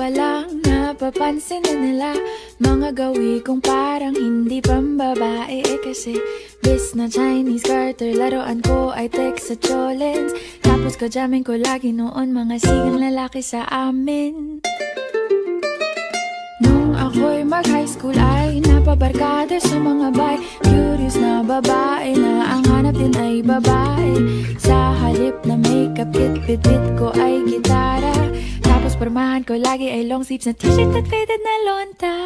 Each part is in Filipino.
pa lang napapansin na nila mga gawi kong parang hindi pambabae. Kasi bis na Chinese garter, laruan ko ay text sa cholens. Tapos kajamin ko lagi noon mga sigang lalaki sa amin. Nung ako'y mag-high school ay napabarkada sa mga bay. Curious na babae na ang hanap din ay babae. Sa halip na makeup kit, bit-bit ko ay gitara. Tapos pormahan ko lagi ay long sleeves na t-shirt at faded na lonta.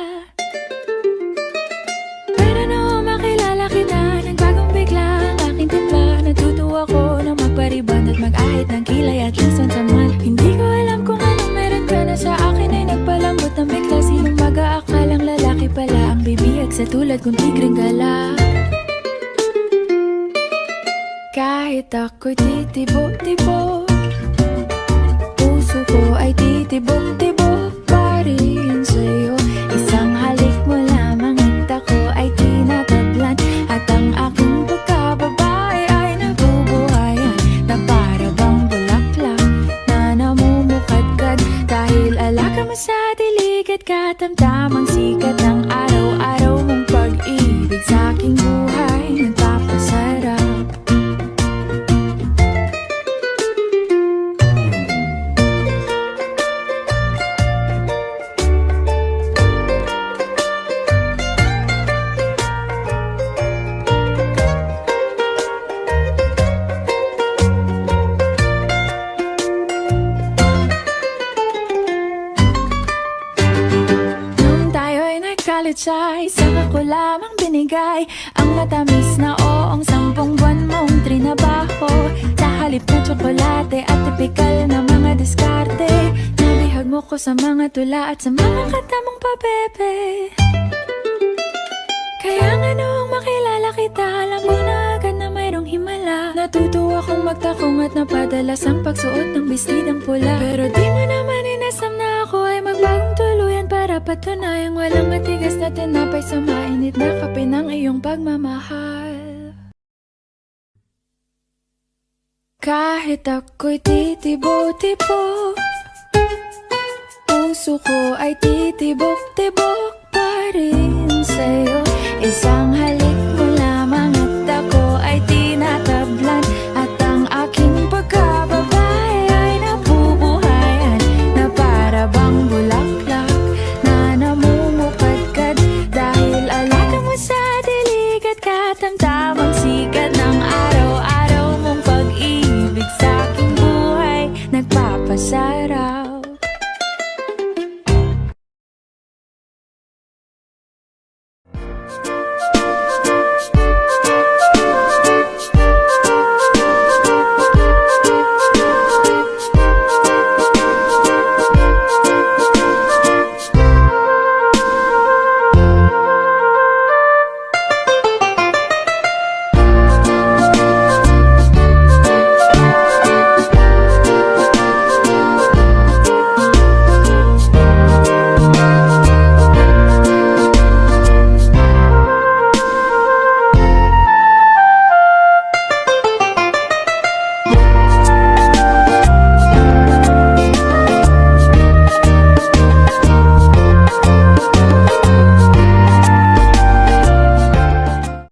Pero nung makilala kita, nagbagong bigla ang aking timpla. Natutuwa ko na magpariban at mag-ahit ng kilay at least once a month. Hindi ko alam kung anong meron ka na sa akin ay nagpalambot ng bigla. Sinong mag-aakalang lalaki pala ang bibiyag sa tulad kong tigreng gala. Kahit ako'y titibok-tibok, puso ko ay titibok-tibok pa rin sa'yo. Isang halik mo lamang at ako ay tinatablan. At ang aking pagkababae ay nabubuhayan na para bang bulaklak na namumukadkad. Dahil alaga mo sa dilig at katamtamang sikat ng araw-araw mong pag-ibig sa aking buhay nagpapasarap. Ay saka ko lamang binigay ang matamis na oong 10 buwan mong trinabaho. Sa halip na tsokolate at tipikal na mga diskarte, nabihag mo ko sa mga tula at sa mga kata mong pabebe. Kaya nga noong makilala kita, alam ko na agad na mayroong himala. Natutuwa kong magtakong at napadalas ang pagsuot ng bestidang pula. Pero di mo naman inasam na ako ay magbagong tuluyan para patunayang walang matigas na tinapay sa mainit na kape ng iyong pagmamahal. Kahit ako'y titibo-tibo, puso ko ay titibok-tibok pa rin sa'yo. Isang halik mo lamang at ako ay tinatablan. At ang aking pagkababae ay nabubuhayan na para bang bulaklak na namumukadkad. Dahil alaga mo sa dilig at katamtamang sikat ng araw-araw mong pag-ibig sa aking buhay nagpapasarap.